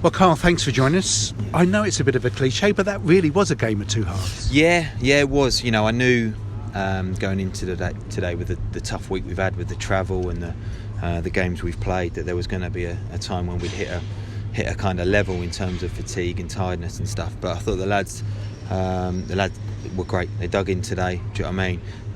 Well, Carl, thanks for joining us. I know it's a bit of a cliche, but that really was a game of two halves. Yeah, it was. I knew going into today with the tough week we've had with the travel and the games we've played, that there was going to be a time when we'd hit a kind of level in terms of fatigue and tiredness and stuff. But I thought the lads were great. They dug in today. Do you know what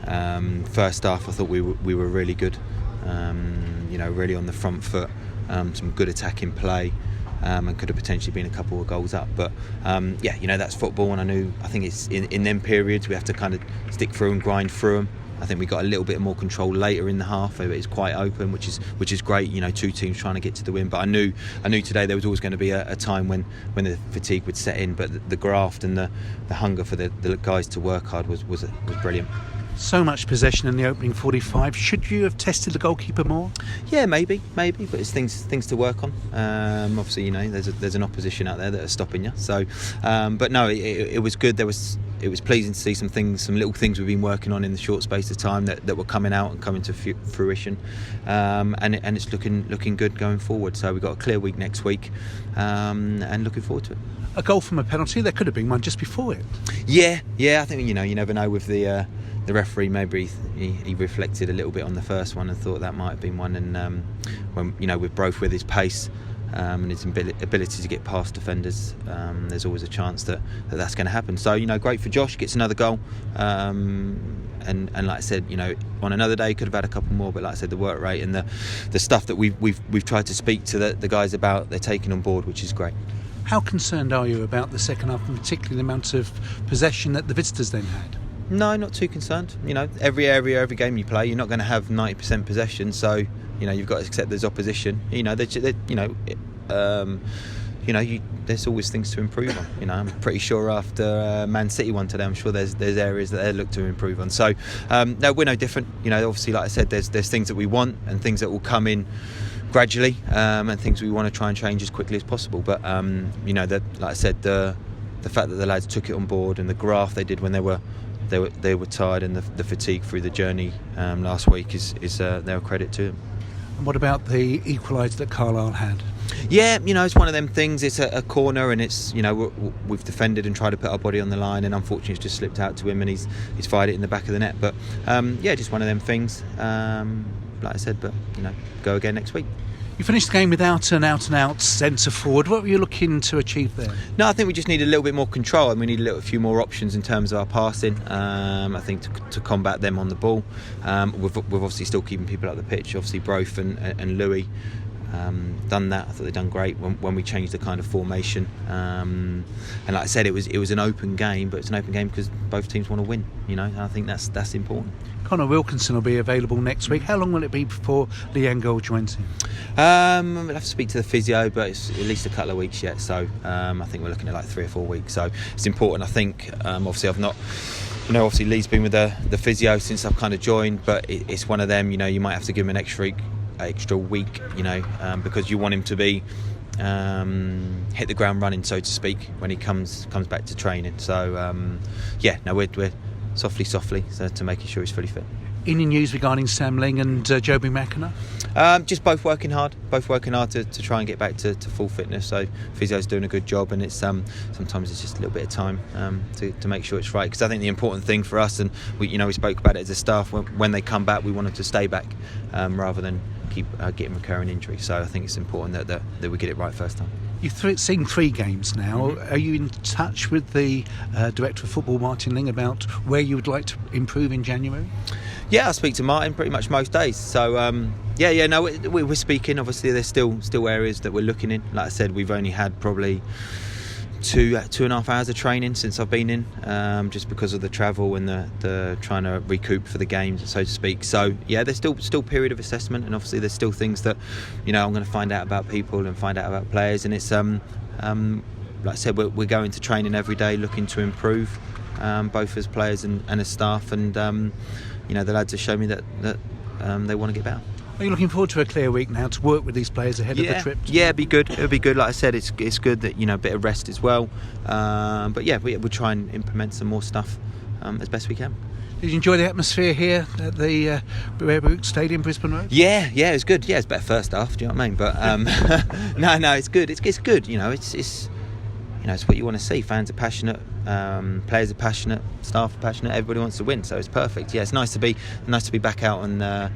I mean? First half, I thought we were really good. Really on the front foot. Some good attacking play. And could have potentially been a couple of goals up, but that's football, and I think it's in them periods we have to kind of stick through and grind through them. I think we got a little bit more control later in the half. It's quite open, which is great. Two teams trying to get to the win, but I knew today there was always going to be a time when the fatigue would set in. But the graft and the hunger for the guys to work hard was brilliant. So much possession in the opening 45. Should you have tested the goalkeeper more? Yeah, maybe, but it's things to work on. Obviously, there's an opposition out there that are stopping you. So, but no, it was good. It was pleasing to see some little things we've been working on in the short space of time that were coming out and coming to fruition, and it's looking good going forward. So we've got a clear week next week, and looking forward to it. A goal from a penalty. There could have been one just before it. Yeah. I think you never know with the referee. Maybe he reflected a little bit on the first one and thought that might have been one. And when with Broth with his pace and his ability to get past defenders, there's always a chance that's going to happen. So great for Josh, gets another goal. And like I said, on another day could have had a couple more. But like I said, the work rate and the stuff that we've tried to speak to the guys about, they're taking on board, which is great. How concerned are you about the second half, and particularly the amount of possession that the visitors then had? No, not too concerned. Every game you play, you're not going to have 90% possession. So, you've got to accept there's opposition. There's always things to improve on. I'm pretty sure after Man City one today, I'm sure there's areas that they look to improve on. So, no, we're no different. Obviously, like I said, there's things that we want and things that will come in gradually, and things we want to try and change as quickly as possible. But like I said, the fact that the lads took it on board and the graft they did when they were tired, and the fatigue through the journey last week is they're a credit to them. And what about the equaliser that Carlisle had? Yeah, it's one of them things. It's a corner, and it's we've defended and tried to put our body on the line, and unfortunately it's just slipped out to him, and he's fired it in the back of the net. But just one of them things. Like I said, but go again next week. You finished the game without an out-and-out centre forward. What were you looking to achieve there? No, I think we just need a little bit more control, and we need a few more options in terms of our passing. I think to combat them on the ball. We're obviously still keeping people up the pitch. Obviously, Broth and Louis done that. I thought they'd done great when we changed the kind of formation. And like I said, it was an open game, but it's an open game because both teams want to win. And I think that's important. Connor Wilkinson will be available next week. How long will it be before Leanne Gold joins him? We'll have to speak to the physio, but it's at least a couple of weeks yet. So I think we're looking at like 3 or 4 weeks. So it's important. I think obviously I've not. Obviously Lee's been with the physio since I've kind of joined, but it's one of them. You might have to give him an extra week. Because you want him to be hit the ground running, so to speak, when he comes back to training. So we're softly so to making sure he's fully fit. Any news regarding Sam Ling and Joby McKenna? Just both working hard to try and get back to full fitness. So physio's doing a good job, and it's sometimes it's just a little bit of time to make sure it's right. Because I think the important thing for us, and we spoke about it as a staff, when they come back, we want them to stay back rather than keep getting recurring injuries. So I think it's important that we get it right first time. You've seen 3 games now. Mm-hmm. Are you in touch with the Director of Football, Martin Ling, about where you would like to improve in January? Yeah, I speak to Martin pretty much most days. So, we're speaking. Obviously, there's still areas that we're looking in. Like I said, we've only had probably 2.5 hours of training since I've been in, just because of the travel and the trying to recoup for the games, so to speak. So yeah, there's still period of assessment, and obviously there's still things that I'm going to find out about people and find out about players, and it's like I said, we're going to training every day, looking to improve, both as players and as staff, and the lads have shown me that they want to get better. Are you looking forward to a clear week now to work with these players ahead of the trip? Yeah, it'll be good. Like I said, it's good that a bit of rest as well. But yeah, we'll try and implement some more stuff as best we can. Did you enjoy the atmosphere here at the Bearbrook Stadium, Brisbane Road? Yeah, it was good. Yeah, it's better first half. Do you know what I mean? But no, it's good. It's good. You know, it's what you want to see. Fans are passionate, players are passionate, staff are passionate. Everybody wants to win, so it's perfect. Yeah, it's nice to be back out on the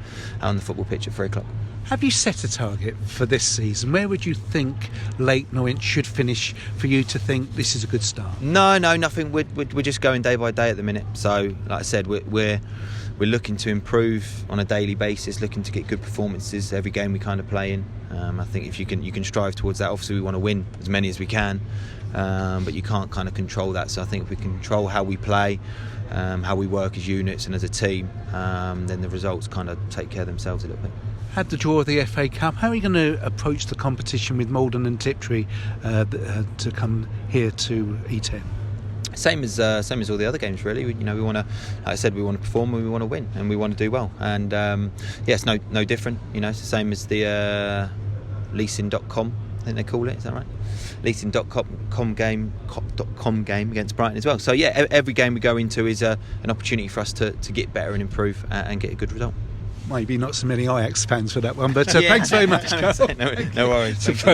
football pitch at 3 o'clock. Have you set a target for this season? Where would you think Leyton Orient should finish for you to think this is a good start? No, nothing. We're just going day by day at the minute. So, like I said, we're looking to improve on a daily basis, looking to get good performances every game we kind of play in. I think if you can strive towards that. Obviously, we want to win as many as we can, but you can't kind of control that. So I think if we control how we play, how we work as units and as a team, then the results kind of take care of themselves a little bit. Had the draw of the FA Cup, how are you going to approach the competition with Malden and Tiptree to come here to E10? Same as all the other games, really. We want to, like I said, we want to perform and we want to win and we want to do well. And it's no different. It's the same as the leasing.com, I think they call it. Is that right? Leasing.com game against Brighton as well. So yeah, every game we go into is an opportunity for us to get better and improve and get a good result. Maybe not so many Ajax fans for that one, but thanks very much, Carl. No worries.